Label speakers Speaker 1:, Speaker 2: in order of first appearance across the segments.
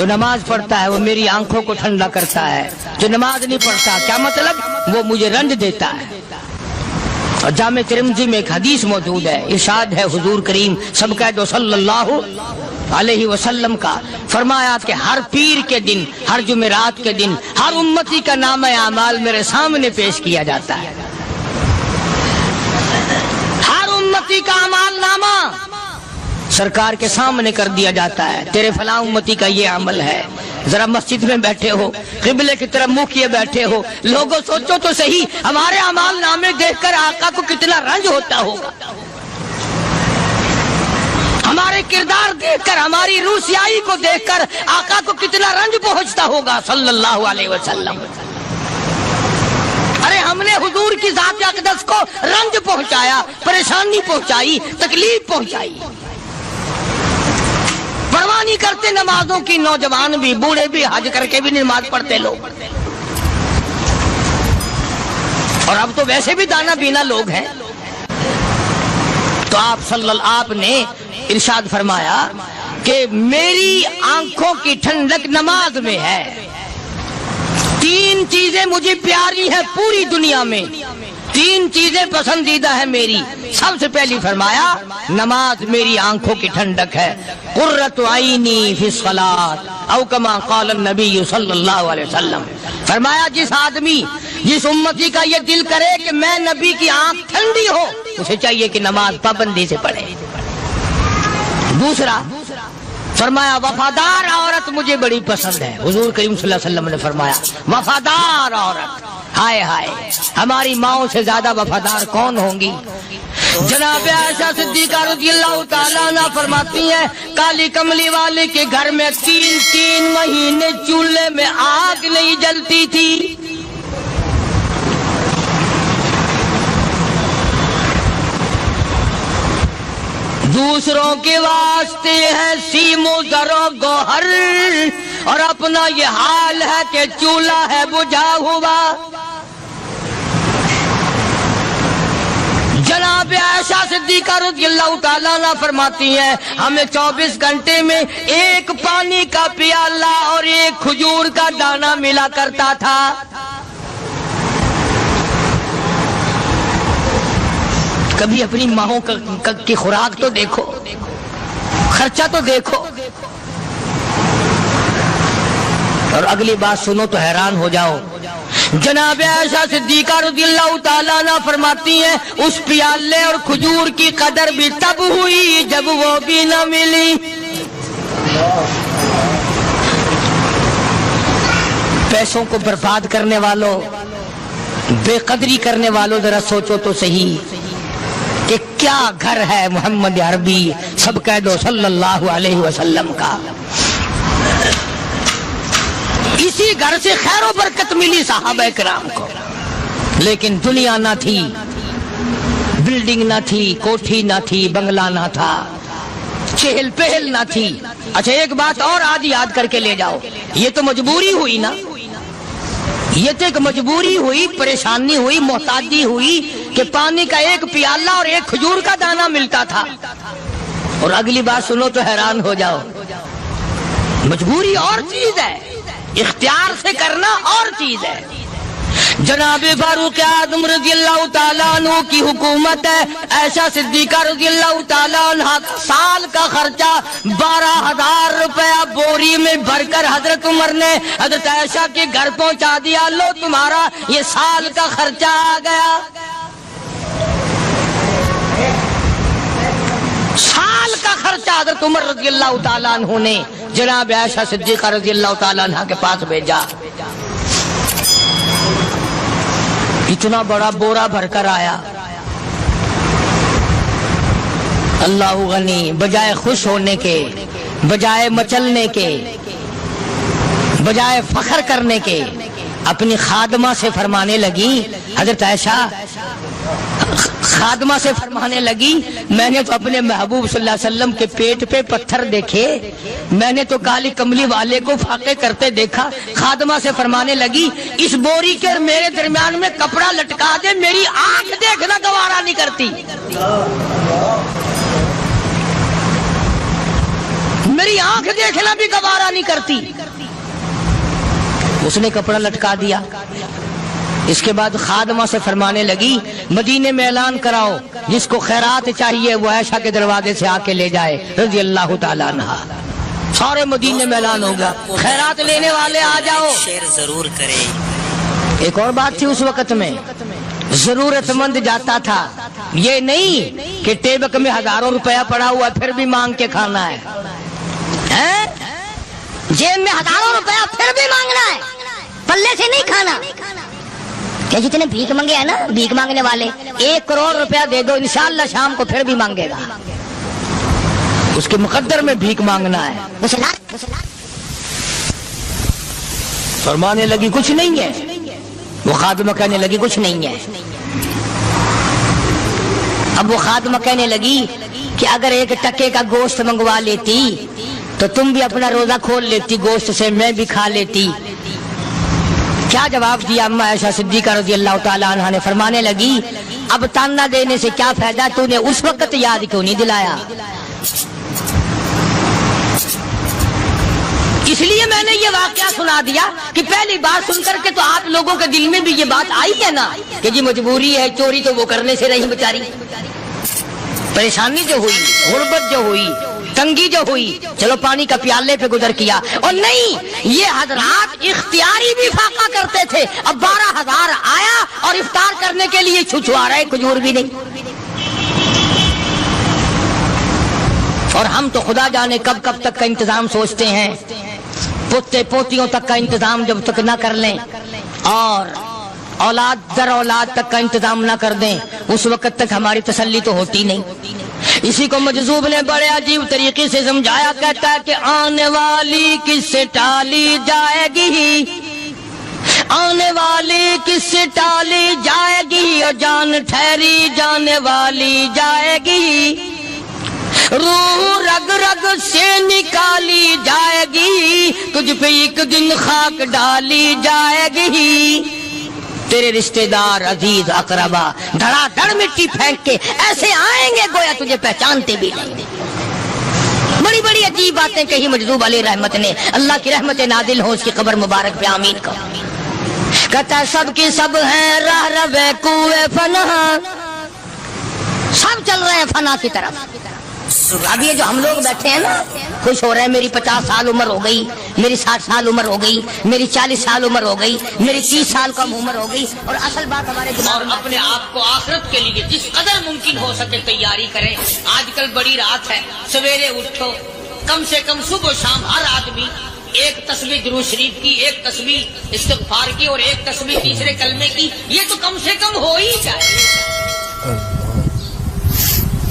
Speaker 1: جو نماز پڑھتا ہے وہ میری آنکھوں کو ٹھنڈا کرتا ہے، جو نماز نہیں پڑھتا کیا مطلب؟ وہ مجھے رنج دیتا ہے۔ اور جامع ترمذی میں ایک حدیث موجود ہے، ارشاد ہے حضور کریم سب کہہ دو صلی اللہ علیہ وسلم کا، فرمایا کہ ہر پیر کے دن، ہر جمعرات کے دن ہر امتی کا نامہ اعمال میرے سامنے پیش کیا جاتا ہے۔ ہر امتی کا اعمال نامہ سرکار کے سامنے کر دیا جاتا ہے، تیرے فلاں امتی کا یہ عمل ہے۔ ذرا مسجد میں بیٹھے ہو، قبلے کی طرف منہ کیے بیٹھے ہو، لوگوں سوچو تو صحیح ہمارے اعمال نامے دیکھ کر آقا کو کتنا رنج ہوتا ہوگا، ہمارے کردار دیکھ کر، ہماری روح سیاہی کو دیکھ کر آقا کو کتنا رنج پہنچتا ہوگا صلی اللہ علیہ وسلم۔ ارے ہم نے حضور کی ذات اقدس کو رنج پہنچایا، پریشانی پہنچائی، تکلیف پہنچائی۔ پرواہ نہیں کرتے نمازوں کی، نوجوان بھی، بوڑھے بھی، حج کر کے بھی نماز پڑھتے لوگ، اور اب تو ویسے بھی دانا بینا لوگ ہیں۔ تو آپ نے ارشاد فرمایا کہ میری آنکھوں کی ٹھنڈک نماز میں ہے۔ تین چیزیں مجھے پیاری ہیں پوری دنیا میں، تین چیزیں پسندیدہ ہیں میری۔ سب سے پہلی فرمایا نماز میری آنکھوں کی ٹھنڈک ہے، قرۃ عینی فی الصلاۃ او کما قال النبی صلی اللہ علیہ وسلم۔ فرمایا جس آدمی، جس امتی کا یہ دل کرے کہ میں نبی کی آنکھ ٹھنڈی ہو، اسے چاہیے کہ نماز پابندی سے پڑھے۔ دوسرا فرمایا وفادار عورت مجھے بڑی پسند ہے۔ حضور کریم صلی اللہ علیہ وسلم نے فرمایا وفادار عورت، ہائے ہائے ہماری ماؤں سے زیادہ وفادار کون ہوں گی؟ جناب عائشہ صدیقہ رضی اللہ تعالیٰ عنہ فرماتی ہیں کالی کملی والے کے گھر میں 3 مہینے چولہے میں آگ نہیں جلتی تھی۔ دوسروں کے واسطے ہے سیم و زر و گوہر، اور اپنا یہ حال ہے کہ چولہا ہے بجھا ہوا۔ جناب عائشہ صدیقہ رضی اللہ تعالیٰ عنہ فرماتی ہیں ہمیں 24 گھنٹے میں ایک پانی کا پیالہ اور ایک کھجور کا دانہ ملا کرتا تھا۔ کبھی اپنی ماہوں کی خوراک تو دیکھو، خرچہ تو دیکھو، اور اگلی بات سنو تو حیران ہو جاؤ۔ جناب عائشہ صدیقہ رضی اللہ تعالیٰ عنہ فرماتی ہیں اس پیالے اور کھجور کی قدر بھی تب ہوئی جب وہ بھی نہ ملی۔ پیسوں کو برباد کرنے والوں، بے قدری کرنے والوں، ذرا سوچو تو صحیح کہ کیا گھر ہے محمد عربی سب کہہ دو صلی اللہ علیہ وسلم کا۔ اسی گھر سے خیر و برکت ملی صحابہ کرام کو، لیکن دنیا نہ تھی، بلڈنگ نہ تھی، کوٹھی نہ تھی، بنگلہ نہ تھا، چہل پہل نہ تھی۔ اچھا ایک بات اور آج یاد کر کے لے جاؤ، یہ تو مجبوری ہوئی نا، یہ تو ایک مجبوری ہوئی، پریشانی ہوئی، محتاجی ہوئی کہ پانی کا ایک پیالہ اور ایک کھجور کا دانہ ملتا تھا۔ اور اگلی بات سنو تو حیران ہو جاؤ، مجبوری اور چیز ہے، اختیار سے کرنا اور چیز ہے۔ جناب فاروق اعظم رضی اللہ تعالیٰ عنہ کی حکومت ہے، عائشہ صدیقہ رضی اللہ تعالیٰ عنہ سال کا خرچہ 12,000 روپیہ بوری میں بھر کر حضرت عمر نے حضرت عائشہ کے گھر پہنچا دیا، لو تمہارا یہ سال کا خرچہ آ گیا۔ سال کا خرچہ حضرت عمر رضی اللہ تعالیٰ عنہ نے جناب عائشہ صدیقہ رضی اللہ تعالیٰ عنہ کے پاس بھیجا۔ اتنا بڑا بورا بھر کر آیا۔ اللہ غنی، بجائے خوش ہونے کے، بجائے مچلنے کے، بجائے فخر کرنے کے، اپنی خادمہ سے فرمانے لگی، حضرت عائشہ خادمہ سے فرمانے لگی میں نے تو اپنے محبوب صلی اللہ علیہ وسلم کے پیٹ پہ پتھر دیکھے، میں نے تو کالی کملی والے کو فاقے کرتے دیکھا۔ خادمہ سے فرمانے لگی اس بوری کے میرے درمیان میں کپڑا لٹکا دے، میری آنکھ دیکھنا گوارا نہیں کرتی، میری آنکھ دیکھنا بھی گوارا نہیں کرتی۔ اس نے کپڑا لٹکا دیا۔ اس کے بعد خادمہ سے فرمانے لگی مدینے میں اعلان کراؤ جس کو خیرات چاہیے وہ عائشہ کے دروازے سے آ کے لے جائے رضی اللہ تعالیٰ عنہ۔ سارے مدینے میں اعلان ہوگا خیرات لینے والے آ جاؤ۔
Speaker 2: شیئر ضرور کریں۔
Speaker 1: ایک اور بات تھی اس وقت میں، ضرورت مند جاتا تھا، یہ نہیں کہ ٹیبک میں ہزاروں روپیہ پڑا ہوا پھر بھی مانگ کے کھانا ہے، جیب میں ہزاروں روپیہ پھر بھی مانگنا ہے، پلے سے نہیں کھانا۔ کہ جتنے بھیک مانگے ہیں نا بھیک مانگنے والے، 1 کروڑ روپیہ دے دو انشاءاللہ شام کو پھر بھی مانگے گا، اس کے مقدر میں بھیک مانگنا ہے۔ فرمانے لگی کچھ نہیں ہے، وہ خادمہ کہنے لگی کچھ نہیں ہے۔ اب وہ خادمہ کہنے لگی کہ اگر 1 ٹکے کا گوشت منگوا لیتی تو تم بھی اپنا روزہ کھول لیتی، گوشت سے میں بھی کھا لیتی۔ کیا جواب دیا اما عائشہ صدیقہ رضی اللہ تعالیٰ عنہ نے؟ فرمانے لگی اب تانا دینے سے کیا فائدہ، تو نے اس وقت یاد کیوں نہیں دلایا؟ اس لیے میں نے یہ واقعہ سنا دیا کہ پہلی بار سن کر کے تو آپ لوگوں کے دل میں بھی یہ بات آئی ہے نا کہ جی مجبوری ہے، چوری تو وہ کرنے سے رہی بیچاری، پریشانی جو ہوئی، غربت جو ہوئی، تنگی جو ہوئی، چلو پانی کا پیالے پہ گزر کیا۔ اور نہیں، یہ حضرات اختیاری بھی فاقہ کرتے تھے۔ اب 12,000 آیا اور افطار کرنے کے لیے چھچوا رہے، کھجور بھی نہیں۔ اور ہم تو خدا جانے کب کب تک کا انتظام سوچتے ہیں، پوتے پوتیوں تک کا انتظام جب تک نہ کر لیں اور اولاد در اولاد تک کا انتظام نہ کر دیں اس وقت تک ہماری تسلی تو ہوتی نہیں۔ اسی کو مجذوب نے بڑے عجیب طریقے سے سمجھایا، کہتا ہے کہ آنے والی کس سے ٹالی جائے گی، آنے والی کس سے ٹالی جائے گی، اور جان ٹھہری جانے والی جائے گی، روح رگ رگ سے نکالی جائے گی، تجھ پہ ایک دن خاک ڈالی جائے گی، تیرے رشتہ دار عزیز اقربا دھڑا دھڑ مٹی پھینک کے ایسے آئیں گے گویا تجھے پہچانتے بھی نہیں۔ بڑی بڑی عجیب باتیں کہی مجذوب علیہ رحمت نے، اللہ کی رحمت نازل ہو اس کی قبر مبارک پہ آمین کا۔ کہتا ہے سب کی سب ہیں راہ رہے کوئے فنا، سب چل رہے ہیں فنا کی طرف۔ اب یہ جو ہم لوگ بیٹھے ہیں نا خوش ہو رہے ہیں، میری 50 سال عمر ہو گئی، میری 60 سال عمر ہو گئی، میری 40 سال عمر ہو گئی، میری 30 سال کم عمر ہو گئی، اور اصل بات ہمارے دماغ میں
Speaker 3: اپنے آپ کو آخرت کے لیے جس قدر ممکن ہو سکے تیاری کریں۔ آج کل بڑی رات ہے، سویرے اٹھو، کم سے کم صبح و شام ہر آدمی 1 تسبیح درود شریف کی، 1 تسبیح استغفار کی، اور 1 تسبیح تیسرے کلمے کی، یہ تو کم سے کم ہو ہی جائے۔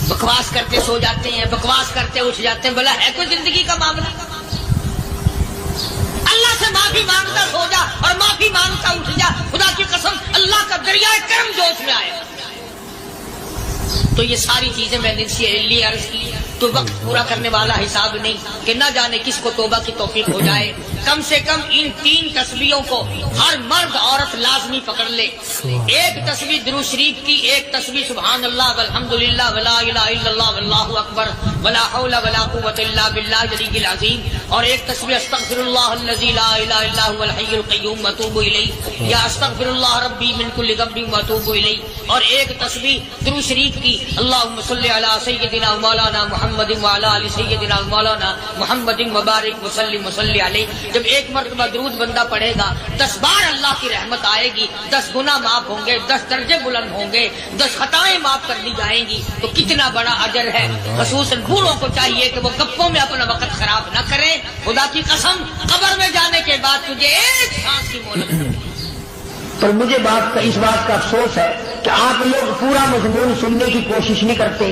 Speaker 3: بکواس کرتے سو جاتے ہیں، بکواس کرتے اٹھ جاتے ہیں، بلا ہے کوئی زندگی کا معاملہ؟ اللہ سے معافی مانگتا سو جا اور معافی مانگتا اٹھ جا، خدا کی قسم اللہ کا دریائے کرم جوش میں آئے۔ تو یہ ساری چیزیں میں نے لیے عرض کی تو وقت پورا کرنے والا حساب نہیں کہ نہ جانے کس کو توبہ کی توفیق ہو جائے۔ کم سے کم ان 3 تسبیحوں کو ہر مرد عورت لازمی پکڑ لے۔ 1 تسبیح درود شریف کی، 1 تسبیح سبحان اللہ والحمدللہ ولا الہ الا اللہ واللہ اکبر ولا حول ولا قوۃ الا باللہ العلی العظیم، اور 1 تسبیح استغفر اللہ الذی لا الہ الا هو الحی القیوم واتوب الیہ، یا استغفر اللہ ربی من کل ذنب واتوب الیہ، اور 1 تسبیح درود شریف کی اللہم صلی علی سیدنا مولانا محمد وعلی آل سیدنا مولانا محمد مبارک وسلم وصلی علیہ۔ جب 1 مرتبہ درود بندہ پڑھے گا 10 بار اللہ کی رحمت آئے گی، 10 گناہ معاف ہوں گے، 10 درجے بلند ہوں گے، 10 خطائیں معاف کر دی جائیں گی۔ تو کتنا بڑا اجر ہے۔ خصوصاً بوڑھوں کو چاہیے کہ وہ گپوں میں اپنا وقت خراب نہ کریں۔ خدا کی قسم قبر میں جانے کے بعد تجھے 1 سانس کی مہلت ملے گی۔
Speaker 1: پر مجھے اس بات کا افسوس ہے کہ آپ لوگ پورا مضمون سننے کی کوشش نہیں کرتے،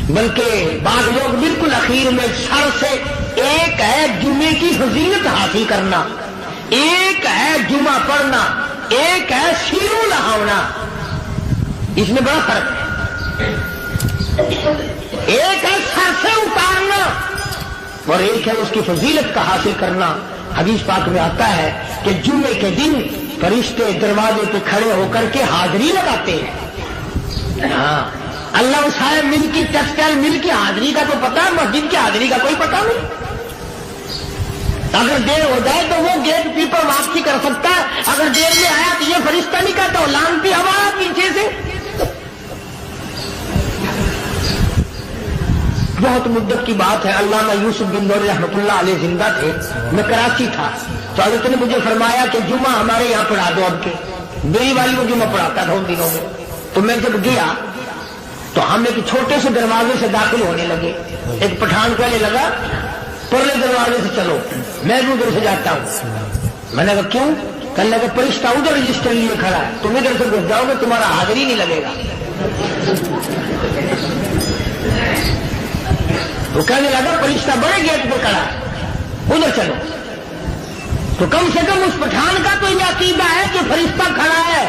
Speaker 1: بلکہ بعض لوگ بالکل اخیر میں سر سے، ایک ہے جمعے کی فضیلت حاصل کرنا، ایک ہے جمعہ پڑھنا، ایک ہے سیرو لہاونا، اس میں بڑا فرق ہے۔ ایک ہے سر سے اتارنا اور ایک ہے اس کی فضیلت کا حاصل کرنا۔ حدیث پاک میں آتا ہے کہ جمعے کے دن فرشتے دروازے پہ کھڑے ہو کر کے حاضری لگاتے ہیں۔ ہاں،
Speaker 2: اللہ صاحب مل کی ٹیکسٹائل مل کی حاضری کا تو پتا ہے، مسجد کی حاضری کا کوئی پتا نہیں. اگر دیر ہو جائے تو وہ گیٹ کیپر واپسی کر سکتا ہے، اگر دیر میں آیا تو یہ فرشتہ نہیں کہتا، لانتی ہوا پیچھے سے. بہت مدت کی بات ہے، علامہ یوسف بن نور رحمۃ اللہ علیہ زندہ تھے، میں کراچی تھا تو حضرت نے مجھے فرمایا کہ جمعہ ہمارے یہاں پڑھا دو. اب کے میری والی وہ جمعہ پڑھاتا تھا ان دنوں میں. تو میں جب گیا تو ہم ایک چھوٹے سے دروازے سے داخل ہونے لگے. ایک پٹھان کہنے لگا پرلے دروازے سے چلو، میں بھی ادھر سے جاتا ہوں. میں نے کہا کیوں؟ کہنے لگا فرشتہ ادھر رجسٹر لیے کھڑا ہے، تم ادھر سے گھس جاؤ گے تمہارا حاضری نہیں لگے گا. تو کہنے لگا فرشتہ بڑے گیٹ پہ کھڑا ہے، ادھر چلو. تو کم سے کم اس پٹھان کا تو یہ عقیدہ ہے کہ فرشتہ کھڑا ہے،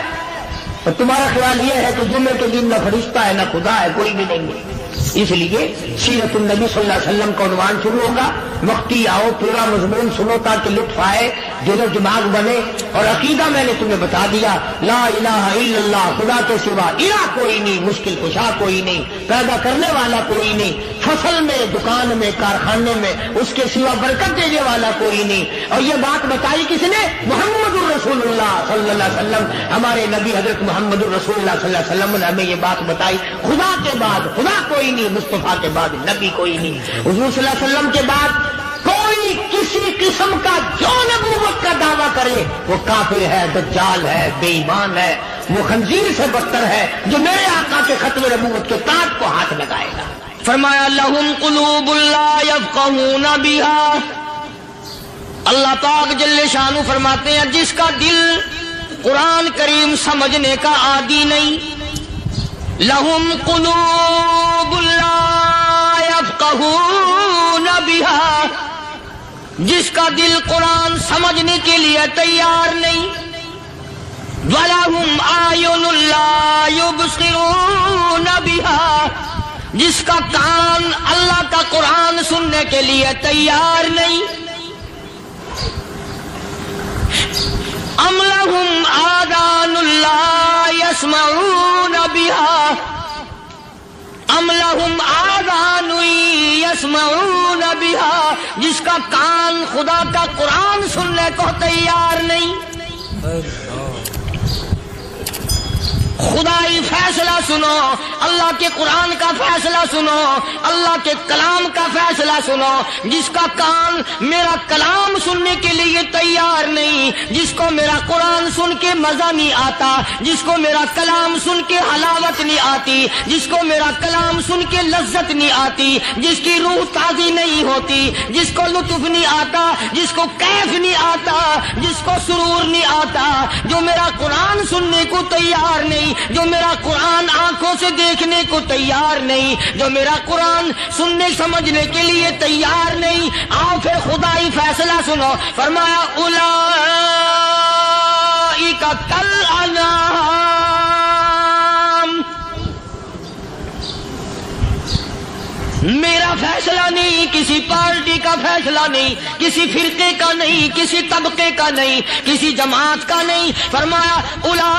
Speaker 2: اور تمہارا خیال یہ ہے کہ جمعے کے دن نہ فرشتہ ہے نہ خدا ہے، کوئی بھی نہیں ہے. اس لیے سیرت النبی صلی اللہ علیہ وسلم کا عنوان شروع ہوگا. وقتی آؤ، پورا مضمون سنو تاکہ لطف آئے، دل و دماغ بنے. اور عقیدہ میں نے تمہیں بتا دیا، لا الہ الا اللہ، خدا کے سوا الہ کوئی نہیں، مشکل کشا کوئی نہیں، پیدا کرنے والا کوئی نہیں، فصل میں، دکان میں، کارخانے میں اس کے سوا برکت دینے والا کوئی نہیں. اور یہ بات بتائی کس نے؟ محمد الرسول اللہ صلی اللہ علیہ وسلم. ہمارے نبی حضرت محمد الرسول اللہ صلی اللہ علیہ وسلم نے ہمیں یہ بات بتائی. خدا کے بعد خدا کوئی نہیں، مصطفیٰ کے بعد نبی کوئی نہیں، حضور صلی اللہ علیہ وسلم کے بعد کوئی کسی قسم کا جو نبوت کا دعویٰ کرے وہ کافر ہے، دجال ہے، بے ایمان ہے، وہ خنزیر سے بدتر ہے جو میرے آقا کے ختم نبوت کے تاج کو ہاتھ لگائے گا.
Speaker 1: فرمایا لہم قلوب لا یفقہون بہا. اللہ پاک جل شانہ فرماتے ہیں جس کا دل قرآن کریم سمجھنے کا عادی نہیں، لہم قلوب لا یفقہون بہا، جس کا دل قرآن سمجھنے کے لیے تیار نہیں، وَلَهُمْ أَعْيُنٌ لَا يُبْصِرُونَ بِهَا، جس کا کان اللہ کا قرآن سننے کے لیے تیار نہیں. أَمْ لَهُمْ آذَانٌ لَا يَسْمَعُونَ بِهَا، أَمْ لَهُمْ آذَانٌ يَسْمَعُونَ بِهَا، جس کا کان خدا کا قرآن سننے کو تیار نہیں. خدائی فیصلہ سنو، اللہ کے قرآن کا فیصلہ سنو، اللہ کے کلام کا فیصلہ سنو. جس کا کان میرا کلام سننے کے لیے تیار نہیں، جس کو میرا قرآن سن کے مزہ نہیں آتا، جس کو میرا کلام سن کے حلاوت نہیں آتی، جس کو میرا کلام سن کے لذت نہیں آتی، جس کی روح تازی نہیں ہوتی، جس کو لطف نہیں آتا، جس کو کیف نہیں آتا، جس کو سرور نہیں آتا، جو میرا قرآن سننے کو تیار نہیں، جو میرا قرآن آنکھوں سے دیکھنے کو تیار نہیں، جو میرا قرآن سننے سمجھنے کے لیے تیار نہیں. آؤ پھر خدائی فیصلہ سنو. فرمایا اولئک کالانعام، میرا فیصلہ نہیں، کسی پارٹی کا فیصلہ نہیں، کسی فرقے کا نہیں، کسی طبقے کا نہیں، کسی جماعت کا نہیں. فرمایا اولئک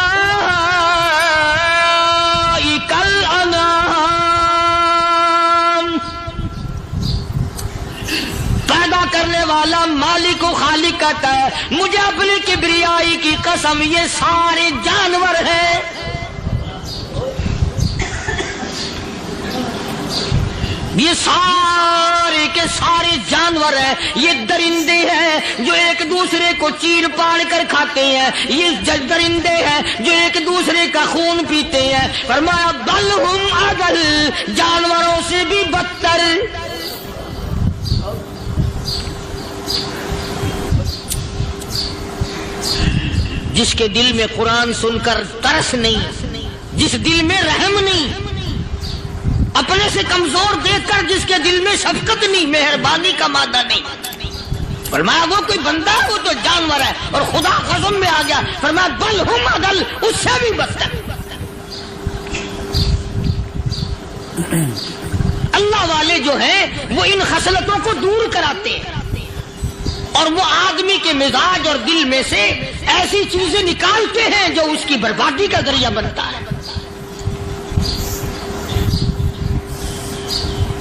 Speaker 1: الانعام، پیدا کرنے والا مالک و خالق کہتا ہے مجھے اپنی کبریائی کی قسم یہ سارے جانور ہیں. یہ سارے کے سارے جانور ہیں، یہ درندے ہیں جو ایک دوسرے کو چیر پاڑ کر کھاتے ہیں، یہ درندے ہیں جو ایک دوسرے کا خون پیتے ہیں. فرمایا بل ہم اضل، جانوروں سے بھی بدتر. جس کے دل میں قرآن سن کر ترس نہیں، جس دل میں رحم نہیں، اپنے سے کمزور دیکھ کر جس کے دل میں شفقت نہیں، مہربانی کا مادہ نہیں. فرمایا وہ کوئی بندہ وہ تو جانور ہے. اور خدا قسم میں آ گیا، فرمایا بل ہم اضل، اس سے بھی بدتر. اللہ والے جو ہیں وہ ان خصلتوں کو دور کراتے ہیں اور وہ آدمی کے مزاج اور دل میں سے ایسی چیزیں نکالتے ہیں جو اس کی بربادی کا ذریعہ بنتا ہے.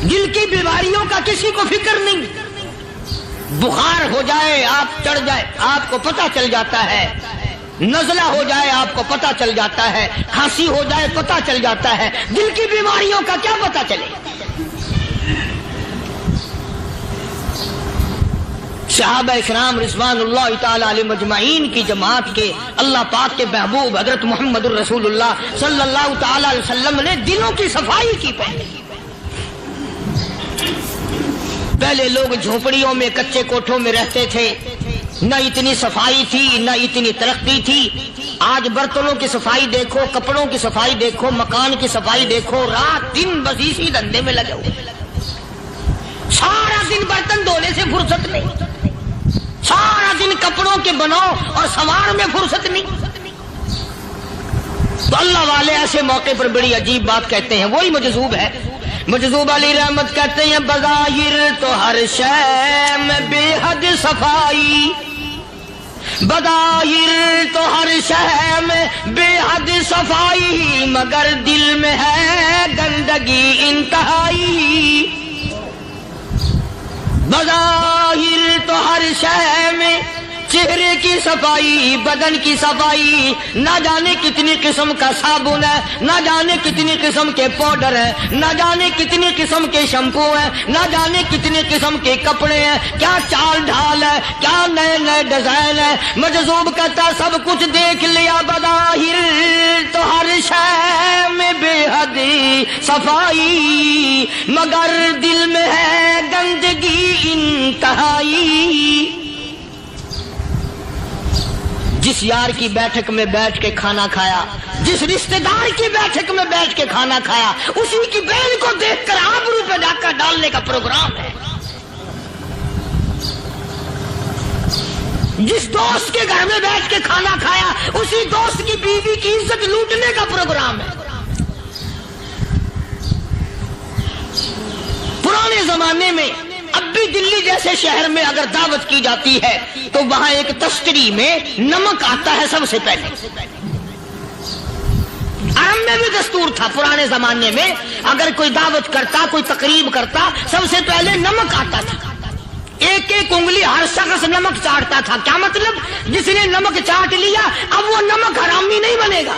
Speaker 1: دل کی بیماریوں کا کسی کو فکر نہیں. بخار ہو جائے آپ چڑھ جائے آپ کو پتہ چل جاتا ہے, نزلہ ہو جائے آپ کو پتہ چل جاتا ہے, کھانسی ہو جائے پتہ چل جاتا ہے, دل کی بیماریوں کا کیا پتہ چلے. صحابہ اکرام رضوان اللہ تعالی علیہ مجمعین کی جماعت کے اللہ پاک کے محبوب حضرت محمد الرسول اللہ صلی اللہ تعالی علیہ وسلم نے دلوں کی صفائی کی. پہلے لوگ جھونپڑیوں میں کچے کوٹھوں میں رہتے تھے, نہ اتنی صفائی تھی نہ اتنی ترقی تھی. آج برتنوں کی صفائی دیکھو, کپڑوں کی صفائی دیکھو, مکان کی صفائی دیکھو, رات دن بس اسی دھندے میں لگے ہوئے. سارا دن برتن دھونے سے فرصت نہیں, سارا دن کپڑوں کے بناؤ اور سنوار میں فرصت نہیں. تو اللہ والے ایسے موقع پر بڑی عجیب بات کہتے ہیں, وہی مجذوب ہے. مجذوب علی رحمت کہتے ہیں بظاہر تو ہر شے میں بے حد صفائی, بظاہر تو ہر شے میں بے حد صفائی, مگر دل میں ہے گندگی انتہائی. بظاہر تو ہر شے میں چہرے کی صفائی, بدن کی صفائی, نہ جانے کتنی قسم کا صابن ہے, نہ جانے کتنی قسم کے پاؤڈر ہے, نہ جانے کتنی قسم کے شیمپو ہیں, نہ جانے کتنی قسم کے کپڑے ہیں, کیا چال ڈھال ہے, کیا نئے نئے ڈیزائن ہے. مجذوب کہتا سب کچھ دیکھ لیا, بظاہر تو ہر شے میں بے حد صفائی, مگر دل میں ہے گندگی انتہائی. جس یار کی بیٹھک میں بیٹھ کے کھانا کھایا, جس رشتہ دار کی بیٹھک میں بیٹھ کے کھانا کھایا, اسی کی بہن کو دیکھ کر آبرو پہ ڈاکہ ڈالنے کا پروگرام ہے. جس دوست کے گھر میں بیٹھ کے کھانا کھایا, اسی دوست کی بیوی کی عزت لوٹنے کا پروگرام ہے. پرانے زمانے میں اب بھی دلی جیسے شہر میں اگر دعوت کی جاتی ہے تو وہاں ایک تشتری میں نمک آتا ہے سب سے پہلے. عرب میں بھی دستور تھا پرانے زمانے میں, اگر کوئی دعوت کرتا, کوئی تقریب کرتا, سب سے پہلے نمک آتا تھا. ایک ایک انگلی ہر شخص نمک چاٹتا تھا. کیا مطلب؟ جس نے نمک چاٹ لیا اب وہ نمک حرامی نہیں بنے گا.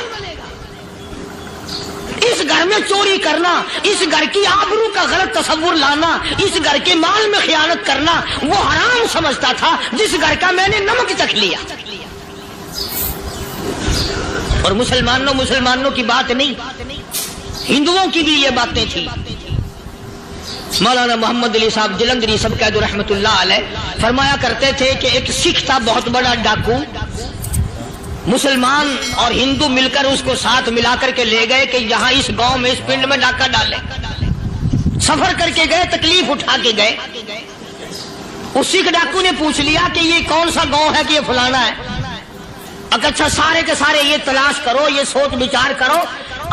Speaker 1: اس گھر میں چوری کرنا, اس گھر کی آبرو کا غلط تصور لانا, اس گھر کے مال میں خیانت کرنا وہ حرام سمجھتا تھا جس گھر کا میں نے نمک چکھ لیا. اور مسلمانوں کی بات نہیں, ہندوؤں کی بھی یہ باتیں تھی. مولانا محمد علی صاحب جلندری سب قید رحمت اللہ علیہ فرمایا کرتے تھے کہ ایک سکھ تھا بہت بڑا ڈاکو, مسلمان اور ہندو مل کر اس کو ساتھ ملا کر کے لے گئے کہ یہاں اس گاؤں میں اس پنڈ میں ڈاکہ ڈالے. سفر کر کے گئے, تکلیف اٹھا کے گئے. اس سکھ ڈاکو نے پوچھ لیا کہ یہ کون سا گاؤں ہے کہ یہ فلانا ہے. اچھا سارے کے سارے یہ تلاش کرو, یہ سوچ بچار کرو,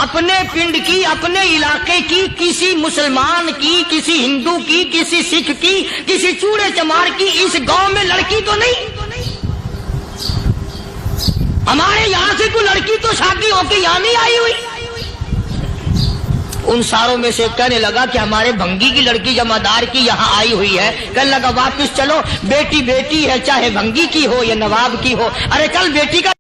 Speaker 1: اپنے پنڈ کی, اپنے علاقے کی, کسی مسلمان کی, کسی ہندو کی, کسی سکھ کی, کسی چوڑے چمار کی اس گاؤں میں لڑکی تو نہیں. ہمارے یہاں سے کوئی لڑکی تو شادی ہو کے یہاں نہیں آئی ہوئی. ان ساروں میں سے کہنے لگا کہ ہمارے بھنگی کی لڑکی جمعدار کی یہاں آئی ہوئی ہے. کہنے لگا واپس چلو, بیٹی بیٹی ہے, چاہے بھنگی کی ہو یا نواب کی ہو. ارے کل بیٹی کا